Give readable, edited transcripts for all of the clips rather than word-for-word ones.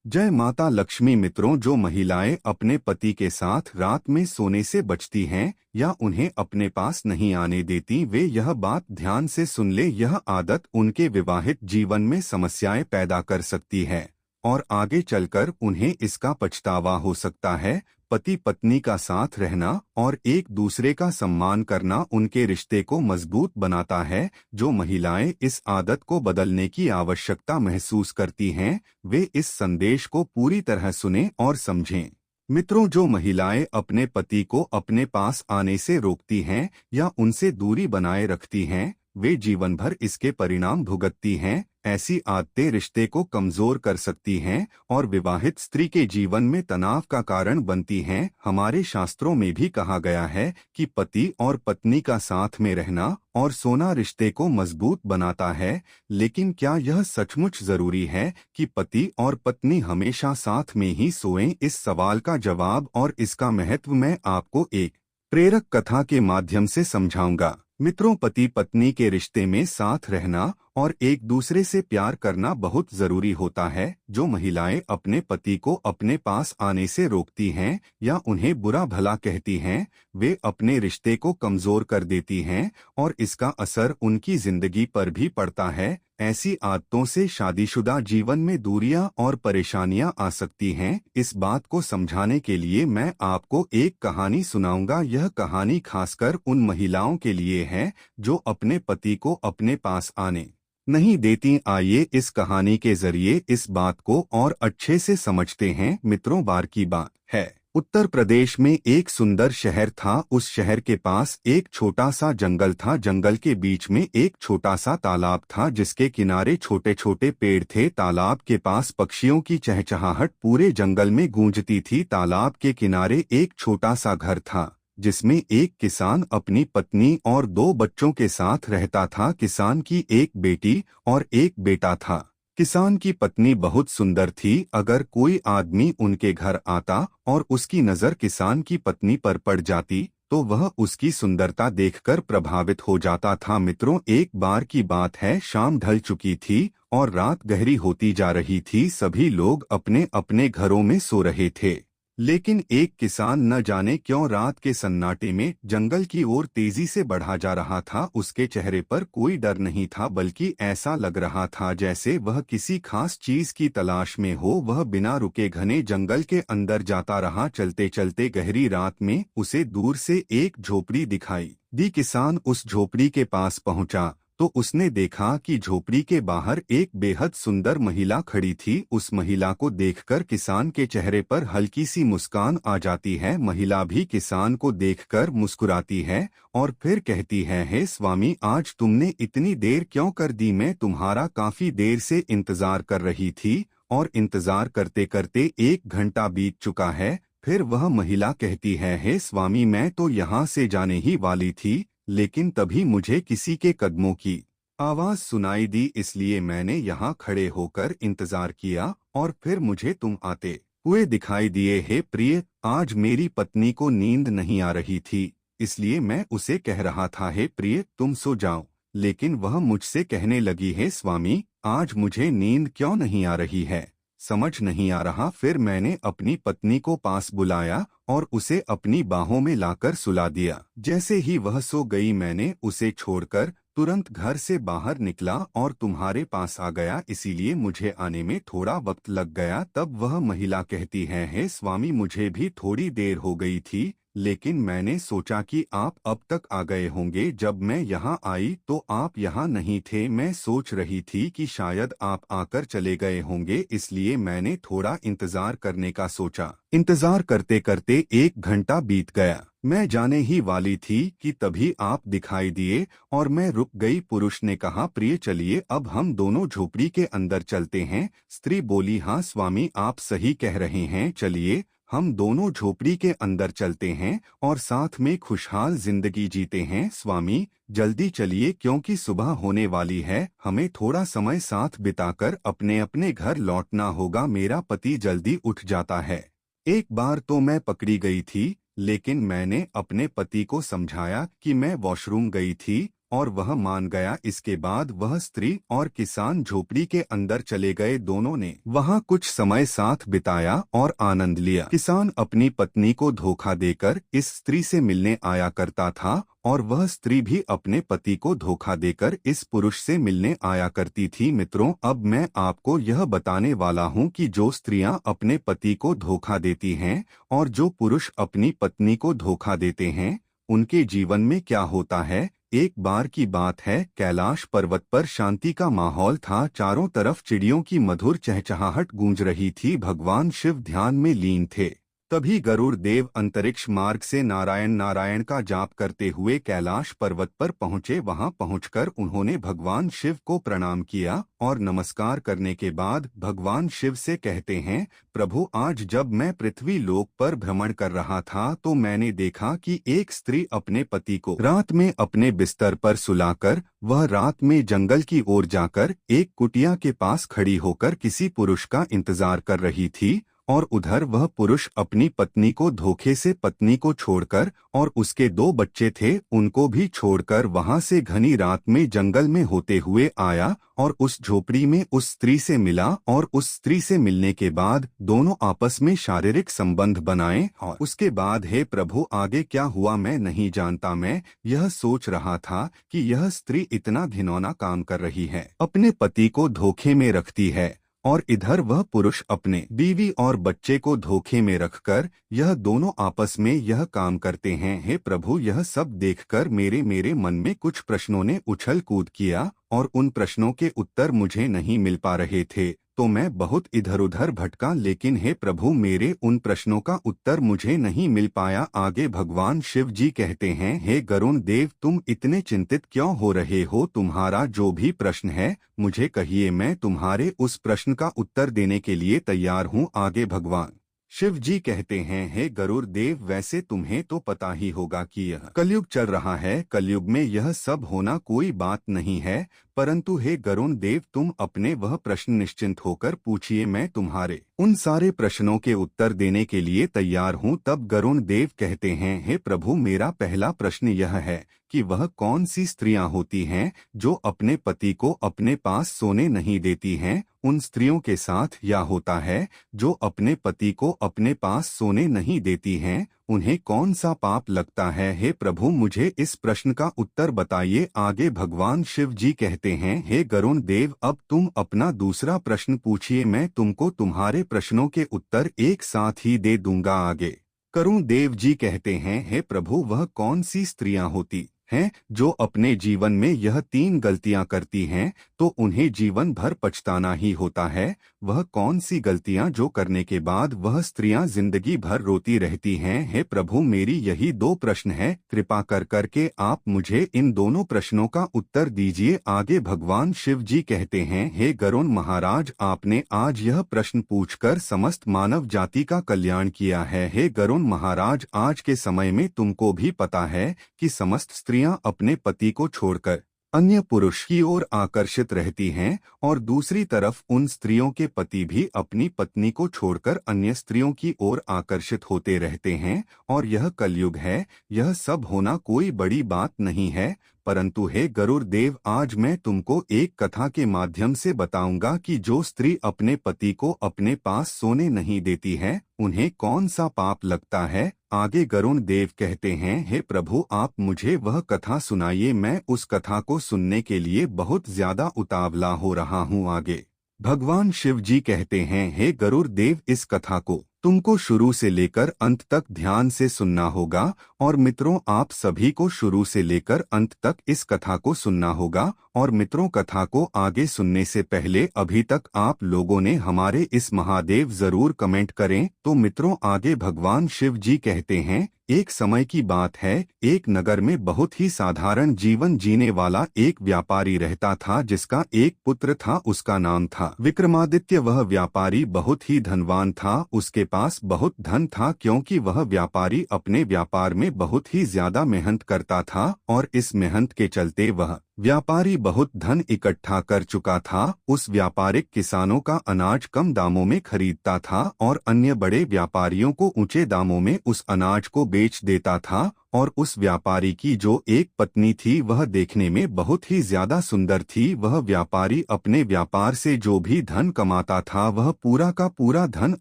जय माता लक्ष्मी। मित्रों, जो महिलाएं अपने पति के साथ रात में सोने से बचती हैं या उन्हें अपने पास नहीं आने देती, वे यह बात ध्यान से सुन ले। यह आदत उनके विवाहित जीवन में समस्याएं पैदा कर सकती है और आगे चलकर उन्हें इसका पछतावा हो सकता है। पति पत्नी का साथ रहना और एक दूसरे का सम्मान करना उनके रिश्ते को मजबूत बनाता है। जो महिलाएं इस आदत को बदलने की आवश्यकता महसूस करती हैं, वे इस संदेश को पूरी तरह सुनें और समझें। मित्रों, जो महिलाएं अपने पति को अपने पास आने से रोकती हैं या उनसे दूरी बनाए रखती हैं, वे जीवन भर इसके परिणाम भुगतती हैं। ऐसी आदतें रिश्ते को कमजोर कर सकती हैं और विवाहित स्त्री के जीवन में तनाव का कारण बनती हैं। हमारे शास्त्रों में भी कहा गया है कि पति और पत्नी का साथ में रहना और सोना रिश्ते को मजबूत बनाता है, लेकिन क्या यह सचमुच जरूरी है कि पति और पत्नी हमेशा साथ में ही सोएं? इस सवाल का जवाब और इसका महत्व मैं आपको एक प्रेरक कथा के माध्यम से समझाऊंगा। मित्रों, पति पत्नी के रिश्ते में साथ रहना और एक दूसरे से प्यार करना बहुत जरूरी होता है। जो महिलाएं अपने पति को अपने पास आने से रोकती हैं या उन्हें बुरा भला कहती हैं, वे अपने रिश्ते को कमजोर कर देती हैं और इसका असर उनकी जिंदगी पर भी पड़ता है। ऐसी आदतों से शादीशुदा जीवन में दूरियां और परेशानियां आ सकती हैं। इस बात को समझाने के लिए मैं आपको एक कहानी सुनाऊंगा। यह कहानी खासकर उन महिलाओं के लिए है जो अपने पति को अपने पास आने नहीं देती। आइए इस कहानी के जरिए इस बात को और अच्छे से समझते हैं। मित्रों, बार की बात है, उत्तर प्रदेश में एक सुंदर शहर था। उस शहर के पास एक छोटा सा जंगल था। जंगल के बीच में एक छोटा सा तालाब था जिसके किनारे छोटे छोटे पेड़ थे। तालाब के पास पक्षियों की चहचहाहट पूरे जंगल में गूंजती थी। तालाब के किनारे एक छोटा सा घर था जिसमें एक किसान अपनी पत्नी और दो बच्चों के साथ रहता था। किसान की एक बेटी और एक बेटा था। किसान की पत्नी बहुत सुंदर थी। अगर कोई आदमी उनके घर आता और उसकी नज़र किसान की पत्नी पर पड़ जाती तो वह उसकी सुंदरता देखकर प्रभावित हो जाता था। मित्रों, एक बार की बात है, शाम ढल चुकी थी और रात गहरी होती जा रही थी। सभी लोग अपने अपने घरों में सो रहे थे, लेकिन एक किसान न जाने क्यों रात के सन्नाटे में जंगल की ओर तेजी से बढ़ा जा रहा था। उसके चेहरे पर कोई डर नहीं था, बल्कि ऐसा लग रहा था जैसे वह किसी खास चीज की तलाश में हो। वह बिना रुके घने जंगल के अंदर जाता रहा। चलते चलते गहरी रात में उसे दूर से एक झोपड़ी दिखाई दी। किसान उस झोपड़ी के पास पहुंचा तो उसने देखा कि झोपड़ी के बाहर एक बेहद सुंदर महिला खड़ी थी। उस महिला को देखकर किसान के चेहरे पर हल्की सी मुस्कान आ जाती है। महिला भी किसान को देखकर मुस्कुराती है और फिर कहती है, हे स्वामी, आज तुमने इतनी देर क्यों कर दी? मैं तुम्हारा काफी देर से इंतजार कर रही थी और इंतजार करते करते 1 घंटा बीत चुका है। फिर वह महिला कहती है, हे स्वामी, मैं तो यहाँ से जाने ही वाली थी, लेकिन तभी मुझे किसी के कदमों की आवाज सुनाई दी, इसलिए मैंने यहाँ खड़े होकर इंतजार किया और फिर मुझे तुम आते हुए दिखाई दिए। हे प्रिय, आज मेरी पत्नी को नींद नहीं आ रही थी, इसलिए मैं उसे कह रहा था, हे प्रिय, तुम सो जाओ। लेकिन वह मुझसे कहने लगी, हे स्वामी, आज मुझे नींद क्यों नहीं आ रही है, समझ नहीं आ रहा। फिर मैंने अपनी पत्नी को पास बुलाया और उसे अपनी बाहों में लाकर सुला दिया। जैसे ही वह सो गई, मैंने उसे छोड़कर तुरंत घर से बाहर निकला और तुम्हारे पास आ गया, इसीलिए मुझे आने में थोड़ा वक्त लग गया। तब वह महिला कहती है, हे स्वामी, मुझे भी थोड़ी देर हो गई थी, लेकिन मैंने सोचा कि आप अब तक आ गए होंगे। जब मैं यहाँ आई तो आप यहाँ नहीं थे। मैं सोच रही थी कि शायद आप आकर चले गए होंगे, इसलिए मैंने थोड़ा इंतजार करने का सोचा। इंतजार करते करते 1 घंटा बीत गया। मैं जाने ही वाली थी कि तभी आप दिखाई दिए और मैं रुक गई। पुरुष ने कहा, प्रिय, चलिए अब हम दोनों झोपड़ी के अंदर चलते हैं। स्त्री बोली, हाँ स्वामी, आप सही कह रहे हैं, चलिए हम दोनों झोपड़ी के अंदर चलते हैं और साथ में खुशहाल जिंदगी जीते हैं। स्वामी, जल्दी चलिए क्योंकि सुबह होने वाली है। हमें थोड़ा समय साथ बिताकर अपने अपने घर लौटना होगा। मेरा पति जल्दी उठ जाता है। एक बार तो मैं पकड़ी गई थी, लेकिन मैंने अपने पति को समझाया कि मैं वॉशरूम गई थी और वह मान गया। इसके बाद वह स्त्री और किसान झोपड़ी के अंदर चले गए। दोनों ने वहां कुछ समय साथ बिताया और आनंद लिया। किसान अपनी पत्नी को धोखा देकर इस स्त्री से मिलने आया करता था और वह स्त्री भी अपने पति को धोखा देकर इस पुरुष से मिलने आया करती थी। मित्रों, अब मैं आपको यह बताने वाला हूं कि जो स्त्रियां अपने पति को धोखा देती हैं और जो पुरुष अपनी पत्नी को धोखा देते हैं, उनके जीवन में क्या होता है। एक बार की बात है, कैलाश पर्वत पर शांति का माहौल था। चारों तरफ चिड़ियों की मधुर चहचहाहट गूंज रही थी। भगवान शिव ध्यान में लीन थे। तभी गरुड़ देव अंतरिक्ष मार्ग से नारायण नारायण का जाप करते हुए कैलाश पर्वत पर पहुंचे। वहां पहुंचकर उन्होंने भगवान शिव को प्रणाम किया और नमस्कार करने के बाद भगवान शिव से कहते हैं, प्रभु, आज जब मैं पृथ्वी लोक पर भ्रमण कर रहा था तो मैंने देखा कि एक स्त्री अपने पति को रात में अपने बिस्तर पर सुलाकर वह रात में जंगल की ओर जाकर एक कुटिया के पास खड़ी होकर किसी पुरुष का इंतजार कर रही थी और उधर वह पुरुष अपनी पत्नी को धोखे से पत्नी को छोड़कर और उसके 2 बच्चे थे उनको भी छोड़कर वहां से घनी रात में जंगल में होते हुए आया और उस झोपड़ी में उस स्त्री से मिला और उस स्त्री से मिलने के बाद दोनों आपस में शारीरिक संबंध बनाए। और उसके बाद, हे प्रभु, आगे क्या हुआ मैं नहीं जानता। मैं यह सोच रहा था कि यह स्त्री इतना घिनौना काम कर रही है, अपने पति को धोखे में रखती है और इधर वह पुरुष अपने बीवी और बच्चे को धोखे में रखकर यह दोनों आपस में यह काम करते हैं। हे प्रभु, यह सब देखकर मेरे मन में कुछ प्रश्नों ने उछल कूद किया और उन प्रश्नों के उत्तर मुझे नहीं मिल पा रहे थे, तो मैं बहुत इधर उधर भटका। लेकिन हे प्रभु, मेरे उन प्रश्नों का उत्तर मुझे नहीं मिल पाया। आगे भगवान शिव जी कहते हैं, हे गरुड़ देव, तुम इतने चिंतित क्यों हो रहे हो। तुम्हारा जो भी प्रश्न है मुझे कहिए, मैं तुम्हारे उस प्रश्न का उत्तर देने के लिए तैयार हूँ। आगे भगवान शिव जी कहते हैं, हे गरुड़ देव, वैसे तुम्हें तो पता ही होगा कि यह कलयुग चल रहा है। कलयुग में यह सब होना कोई बात नहीं है, परंतु हे गरुड़ देव, तुम अपने वह प्रश्न निश्चिंत होकर पूछिए, मैं तुम्हारे उन सारे प्रश्नों के उत्तर देने के लिए तैयार हूँ। तब गरुड़ देव कहते हैं, हे प्रभु, मेरा पहला प्रश्न यह है कि वह कौन सी स्त्रियां होती हैं जो अपने पति को अपने पास सोने नहीं देती हैं। उन स्त्रियों के साथ यह होता है जो अपने पति को अपने पास सोने नहीं देती हैं, उन्हें कौन सा पाप लगता है। हे प्रभु, मुझे इस प्रश्न का उत्तर बताइए। आगे भगवान शिव जी कहते हैं, हे गरुड़ देव, अब तुम अपना दूसरा प्रश्न पूछिए, मैं तुमको तुम्हारे प्रश्नों के उत्तर एक साथ ही दे दूंगा। आगे गरुड़ देव जी कहते हैं, हे प्रभु, वह कौन सी स्त्रियां होती हैं जो अपने जीवन में यह 3 गलतियां करती हैं तो उन्हें जीवन भर पछताना ही होता है। वह कौन सी गलतियां जो करने के बाद वह स्त्रियां जिंदगी भर रोती रहती हैं। हे प्रभु, मेरी यही 2 प्रश्न है, कृपा कर करके आप मुझे इन दोनों प्रश्नों का उत्तर दीजिए। आगे भगवान शिव जी कहते हैं, हे गरुड़ महाराज, आपने आज यह प्रश्न पूछकर समस्त मानव जाति का कल्याण किया है। हे गरुड़ महाराज, आज के समय में तुमको भी पता है कि समस्त स्त्रियां अपने पति को छोड़कर अन्य पुरुष की ओर आकर्षित रहती हैं और दूसरी तरफ उन स्त्रियों के पति भी अपनी पत्नी को छोड़कर अन्य स्त्रियों की ओर आकर्षित होते रहते हैं। और यह कलयुग है, यह सब होना कोई बड़ी बात नहीं है। परंतु हे गरुड़ देव, आज मैं तुमको एक कथा के माध्यम से बताऊंगा कि जो स्त्री अपने पति को अपने पास सोने नहीं देती है, उन्हें कौन सा पाप लगता है। आगे गरुड़ देव कहते हैं, हे प्रभु, आप मुझे वह कथा सुनाइए, मैं उस कथा को सुनने के लिए बहुत ज्यादा उतावला हो रहा हूँ। आगे भगवान शिव जी कहते हैं, हे गरुड़ देव, इस कथा को तुमको शुरू से लेकर अंत तक ध्यान से सुनना होगा। और मित्रों, आप सभी को शुरू से लेकर अंत तक इस कथा को सुनना होगा। और मित्रों, कथा को आगे सुनने से पहले अभी तक आप लोगों ने हमारे इस महादेव जरूर कमेंट करें। तो मित्रों, आगे भगवान शिव जी कहते हैं, एक समय की बात है, एक नगर में बहुत ही साधारण जीवन जीने वाला एक व्यापारी रहता था, जिसका एक पुत्र था। उसका नाम था विक्रमादित्य। वह व्यापारी बहुत ही धनवान था, उसके पास बहुत धन था, क्योंकि वह व्यापारी अपने व्यापार में बहुत ही ज्यादा मेहनत करता था और इस मेहनत के चलते वह व्यापारी बहुत धन इकट्ठा कर चुका था। उस व्यापारिक किसानों का अनाज कम दामों में खरीदता था और अन्य बड़े व्यापारियों को ऊंचे दामों में उस अनाज को बेच देता था। और उस व्यापारी की जो एक पत्नी थी वह देखने में बहुत ही ज्यादा सुंदर थी। वह व्यापारी अपने व्यापार से जो भी धन कमाता था वह पूरा का पूरा धन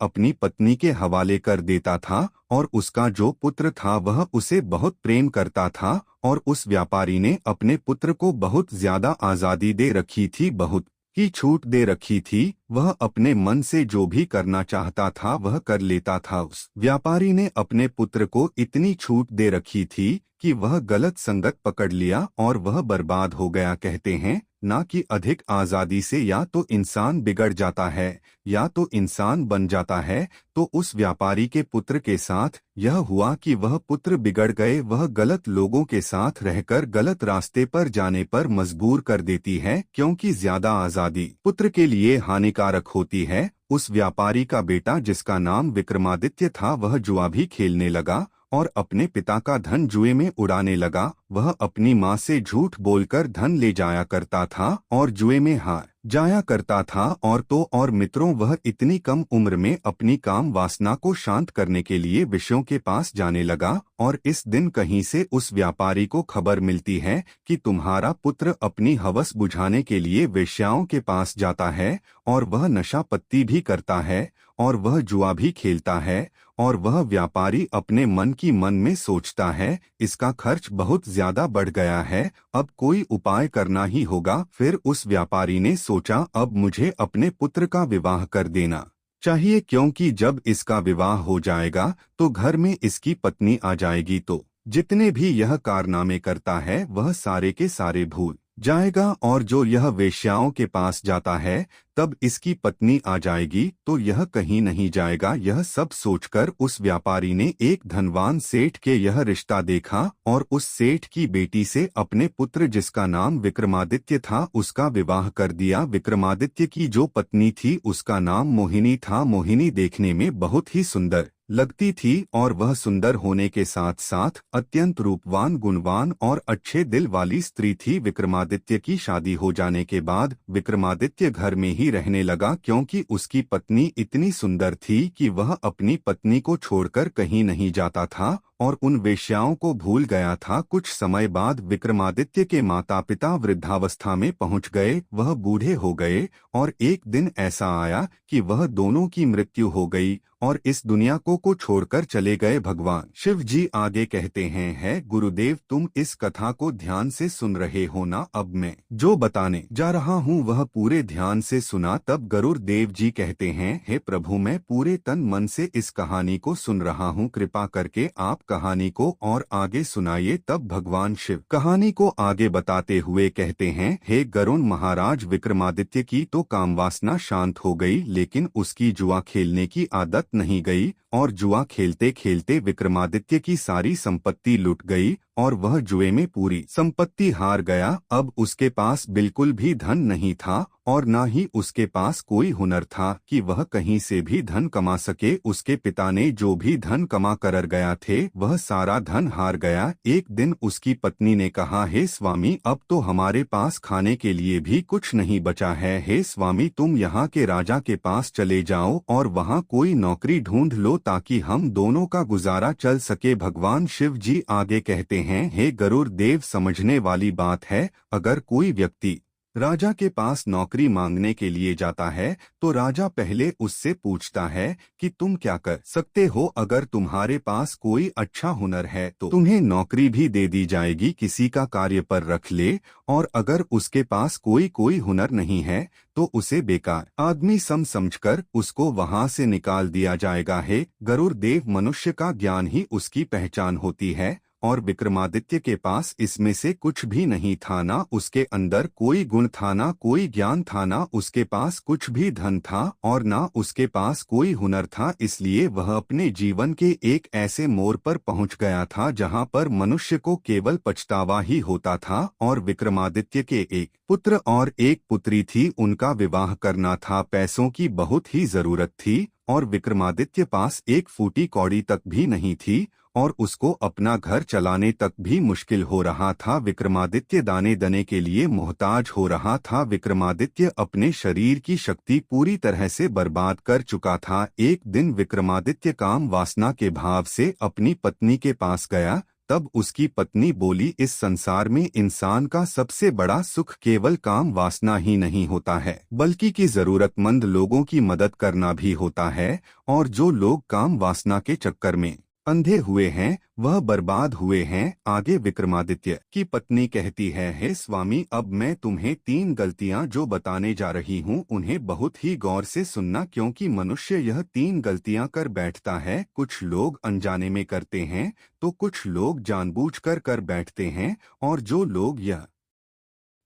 अपनी पत्नी के हवाले कर देता था। और उसका जो पुत्र था वह उसे बहुत प्रेम करता था और उस व्यापारी ने अपने पुत्र को बहुत ज्यादा आज़ादी दे रखी थी, बहुत ही छूट दे रखी थी। वह अपने मन से जो भी करना चाहता था वह कर लेता था। उस व्यापारी ने अपने पुत्र को इतनी छूट दे रखी थी कि वह गलत संगत पकड़ लिया और वह बर्बाद हो गया। कहते हैं ना कि अधिक आज़ादी से या तो इंसान बिगड़ जाता है या तो इंसान बन जाता है। तो उस व्यापारी के पुत्र के साथ यह हुआ कि वह पुत्र बिगड़ गए। वह गलत लोगों के साथ रहकर गलत रास्ते पर जाने पर मजबूर कर देती है, क्योंकि ज्यादा आज़ादी पुत्र के लिए हानिकारक होती है। उस व्यापारी का बेटा जिसका नाम विक्रमादित्य था वह जुआ भी खेलने लगा और अपने पिता का धन जुए में उड़ाने लगा। वह अपनी माँ से झूठ बोलकर धन ले जाया करता था और जुए में हार जाया करता था। और मित्रों, वह इतनी कम उम्र में अपनी काम वासना को शांत करने के लिए विषयों के पास जाने लगा। और इस दिन कहीं से उस व्यापारी को खबर मिलती है कि तुम्हारा पुत्र अपनी हवस बुझाने के लिए वेश्याओं के पास जाता है और वह नशा पत्ती भी करता है और वह जुआ भी खेलता है। और वह व्यापारी अपने मन की मन में सोचता है, इसका खर्च बहुत ज्यादा बढ़ गया है, अब कोई उपाय करना ही होगा। फिर उस व्यापारी ने सोचा, अब मुझे अपने पुत्र का विवाह कर देना चाहिए, क्योंकि जब इसका विवाह हो जाएगा तो घर में इसकी पत्नी आ जाएगी तो जितने भी यह कारनामे करता है वह सारे के सारे भूल जाएगा। और जो यह वेश्याओं के पास जाता है तब इसकी पत्नी आ जाएगी तो यह कहीं नहीं जाएगा। यह सब सोचकर उस व्यापारी ने एक धनवान सेठ के यह रिश्ता देखा और उस सेठ की बेटी से अपने पुत्र जिसका नाम विक्रमादित्य था उसका विवाह कर दिया। विक्रमादित्य की जो पत्नी थी उसका नाम मोहिनी था। मोहिनी देखने में बहुत ही सुंदर लगती थी और वह सुंदर होने के साथ साथ अत्यंत रूपवान, गुणवान और अच्छे दिल वाली स्त्री थी। विक्रमादित्य की शादी हो जाने के बाद विक्रमादित्य घर में ही रहने लगा, क्योंकि उसकी पत्नी इतनी सुंदर थी कि वह अपनी पत्नी को छोड़कर कहीं नहीं जाता था और उन वेश्याओं को भूल गया था। कुछ समय बाद विक्रमादित्य के माता पिता वृद्धावस्था में पहुंच गए, वह बूढ़े हो गए और एक दिन ऐसा आया कि वह दोनों की मृत्यु हो गई और इस दुनिया को छोड़कर चले गए। भगवान शिव जी आगे कहते हैं, है गुरुदेव, तुम इस कथा को ध्यान से सुन रहे हो ना? अब मैं जो बताने जा रहा हूँ वह पूरे ध्यान से सुना। तब गरुड़ देव जी कहते हैं, हे प्रभु, मैं पूरे तन मन से इस कहानी को सुन रहा हूँ, कृपा करके आप कहानी को और आगे सुनाइए। तब भगवान शिव कहानी को आगे बताते हुए कहते हैं, हे गरुड़ महाराज, विक्रमादित्य की तो कामवासना शांत हो गई, लेकिन उसकी जुआ खेलने की आदत नहीं गई और जुआ खेलते खेलते विक्रमादित्य की सारी संपत्ति लुट गई और वह जुए में पूरी संपत्ति हार गया। अब उसके पास बिल्कुल भी धन नहीं था और न ही उसके पास कोई हुनर था कि वह कहीं से भी धन कमा सके। उसके पिता ने जो भी धन कमा कर गया थे वह सारा धन हार गया। एक दिन उसकी पत्नी ने कहा, हे स्वामी, अब तो हमारे पास खाने के लिए भी कुछ नहीं बचा है। हे स्वामी, तुम यहाँ के राजा के पास चले जाओ और वहाँ कोई नौकरी ढूंढ लो ताकि हम दोनों का गुजारा चल सके। भगवान शिव जी आगे कहते हैं, हे गरुड़ देव, समझने वाली बात है, अगर कोई व्यक्ति राजा के पास नौकरी मांगने के लिए जाता है तो राजा पहले उससे पूछता है कि तुम क्या कर सकते हो। अगर तुम्हारे पास कोई अच्छा हुनर है तो तुम्हें नौकरी भी दे दी जाएगी, किसी का कार्य पर रख ले। और अगर उसके पास कोई हुनर नहीं है तो उसे बेकार आदमी समझकर उसको वहां से निकाल दिया जाएगा। है गरुड़ देव, मनुष्य का ज्ञान ही उसकी पहचान होती है और विक्रमादित्य के पास इसमें से कुछ भी नहीं था। ना उसके अंदर कोई गुण था, ना कोई ज्ञान था, ना उसके पास कुछ भी धन था और ना उसके पास कोई हुनर था। इसलिए वह अपने जीवन के एक ऐसे मोड़ पर पहुंच गया था जहां पर मनुष्य को केवल पछतावा ही होता था। और विक्रमादित्य के एक पुत्र और एक पुत्री थी, उनका विवाह करना था। पैसों की बहुत ही जरूरत थी और विक्रमादित्य पास एक फूटी कौड़ी तक भी नहीं थी और उसको अपना घर चलाने तक भी मुश्किल हो रहा था। विक्रमादित्य दाने दने के लिए मोहताज हो रहा था। विक्रमादित्य अपने शरीर की शक्ति पूरी तरह से बर्बाद कर चुका था। एक दिन विक्रमादित्य काम वासना के भाव से अपनी पत्नी के पास गया। तब उसकी पत्नी बोली, इस संसार में इंसान का सबसे बड़ा सुख केवल काम वासना ही नहीं होता है, बल्कि कि जरूरतमंद लोगों की मदद करना भी होता है। और जो लोग काम वासना के चक्कर में अंधे हुए हैं वह बर्बाद हुए हैं। आगे विक्रमादित्य की पत्नी कहती है, हे स्वामी, अब मैं तुम्हें 3 गलतियां जो बताने जा रही हूँ उन्हें बहुत ही गौर से सुनना, क्योंकि मनुष्य यह 3 गलतियां कर बैठता है। कुछ लोग अनजाने में करते हैं तो कुछ लोग जानबूझकर कर बैठते हैं, और जो लोग यह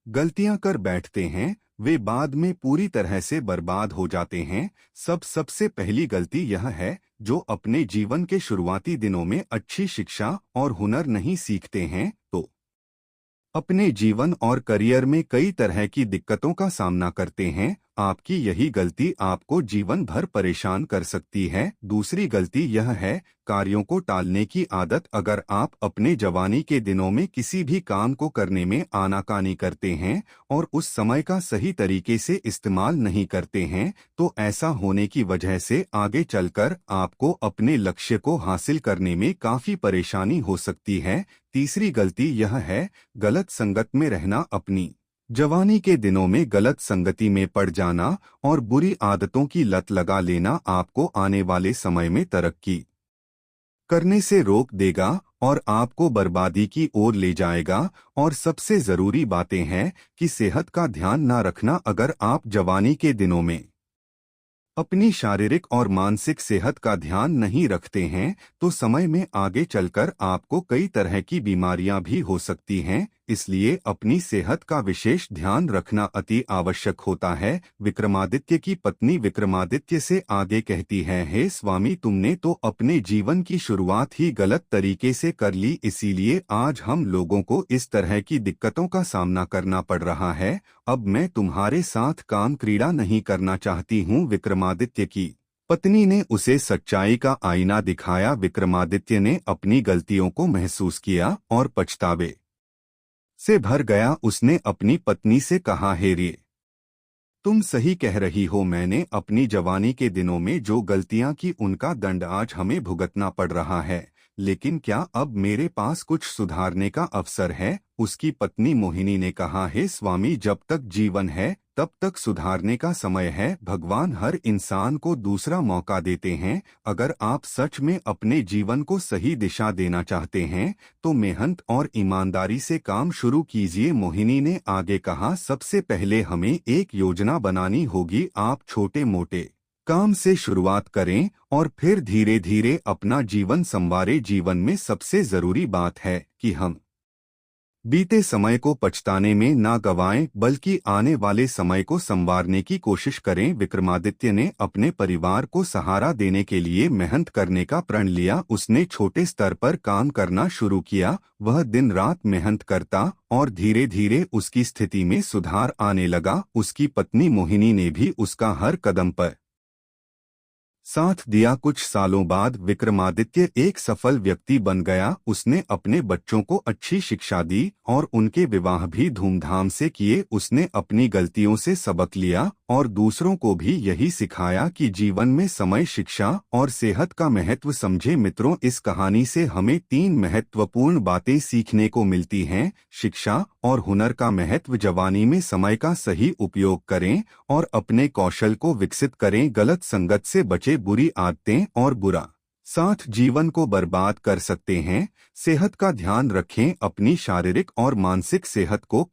गलतियां कर बैठते हैं वे बाद में पूरी तरह से बर्बाद हो जाते हैं। सबसे पहली गलती यह है, जो अपने जीवन के शुरुआती दिनों में अच्छी शिक्षा और हुनर नहीं सीखते हैं तो अपने जीवन और करियर में कई तरह की दिक्कतों का सामना करते हैं। आपकी यही गलती आपको जीवन भर परेशान कर सकती है। दूसरी गलती यह है, कार्यों को टालने की आदत। अगर आप अपने जवानी के दिनों में किसी भी काम को करने में आनाकानी करते हैं और उस समय का सही तरीके से इस्तेमाल नहीं करते हैं, तो ऐसा होने की वजह से आगे चलकर आपको अपने लक्ष्य को हासिल करने में काफी परेशानी हो सकती है। तीसरी गलती यह है, गलत संगत में रहना। अपनी जवानी के दिनों में गलत संगति में पड़ जाना और बुरी आदतों की लत लगा लेना आपको आने वाले समय में तरक्की करने से रोक देगा और आपको बर्बादी की ओर ले जाएगा। और सबसे जरूरी बातें हैं कि सेहत का ध्यान न रखना। अगर आप जवानी के दिनों में अपनी शारीरिक और मानसिक सेहत का ध्यान नहीं रखते हैं तो समय में आगे चलकर आपको कई तरह की बीमारियां भी हो सकती हैं। इसलिए अपनी सेहत का विशेष ध्यान रखना अति आवश्यक होता है। विक्रमादित्य की पत्नी विक्रमादित्य से आगे कहती है, हे स्वामी, तुमने तो अपने जीवन की शुरुआत ही गलत तरीके से कर ली, इसीलिए आज हम लोगों को इस तरह की दिक्कतों का सामना करना पड़ रहा है। अब मैं तुम्हारे साथ काम क्रीड़ा नहीं करना चाहती हूँ। विक्रमादित्य की पत्नी ने उसे सच्चाई का आईना दिखाया। विक्रमादित्य ने अपनी गलतियों को महसूस किया और पछतावे से भर गया। उसने अपनी पत्नी से कहा, हे रे, तुम सही कह रही हो। मैंने अपनी जवानी के दिनों में जो गलतियां की उनका दंड आज हमें भुगतना पड़ रहा है, लेकिन क्या अब मेरे पास कुछ सुधारने का अवसर है? उसकी पत्नी मोहिनी ने कहा, हे स्वामी, जब तक जीवन है तब तक सुधारने का समय है। भगवान हर इंसान को दूसरा मौका देते हैं। अगर आप सच में अपने जीवन को सही दिशा देना चाहते हैं तो मेहनत और ईमानदारी से काम शुरू कीजिए। मोहिनी ने आगे कहा, सबसे पहले हमें एक योजना बनानी होगी। आप छोटे मोटे काम से शुरुआत करें और फिर धीरे धीरे अपना जीवन संवारें। जीवन में सबसे जरूरी बात है कि हम बीते समय को पछताने में ना गवाएं, बल्कि आने वाले समय को संवारने की कोशिश करें। विक्रमादित्य ने अपने परिवार को सहारा देने के लिए मेहनत करने का प्रण लिया। उसने छोटे स्तर पर काम करना शुरू किया। वह दिन रात मेहनत करता और धीरे धीरे उसकी स्थिति में सुधार आने लगा। उसकी पत्नी मोहिनी ने भी उसका हर कदम पर साथ दिया। कुछ सालों बाद विक्रमादित्य एक सफल व्यक्ति बन गया। उसने अपने बच्चों को अच्छी शिक्षा दी और उनके विवाह भी धूमधाम से किए। उसने अपनी गलतियों से सबक लिया और दूसरों को भी यही सिखाया कि जीवन में समय, शिक्षा और सेहत का महत्व समझे। मित्रों, इस कहानी से हमें 3 महत्वपूर्ण बातें सीखने को मिलती हैं। शिक्षा और हुनर का महत्व, जवानी में समय का सही उपयोग करें और अपने कौशल को विकसित करें। गलत संगत से बचे, बुरी आदतें और बुरा साथ जीवन को बर्बाद कर सकते हैं। सेहत का ध्यान रखें, अपनी शारीरिक और मानसिक सेहत को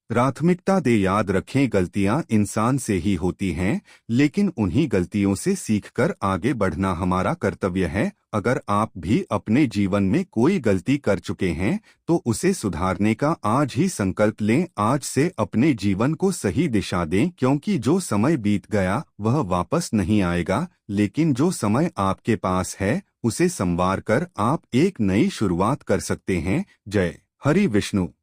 प्राथमिकता दे। याद रखें, गलतियां इंसान से ही होती हैं, लेकिन उन्हीं गलतियों से सीखकर आगे बढ़ना हमारा कर्तव्य है। अगर आप भी अपने जीवन में कोई गलती कर चुके हैं तो उसे सुधारने का आज ही संकल्प लें। आज से अपने जीवन को सही दिशा दें, क्योंकि जो समय बीत गया वह वापस नहीं आएगा, लेकिन जो समय आपके पास है उसे संवार कर आप एक नई शुरुआत कर सकते हैं। जय हरि विष्णु।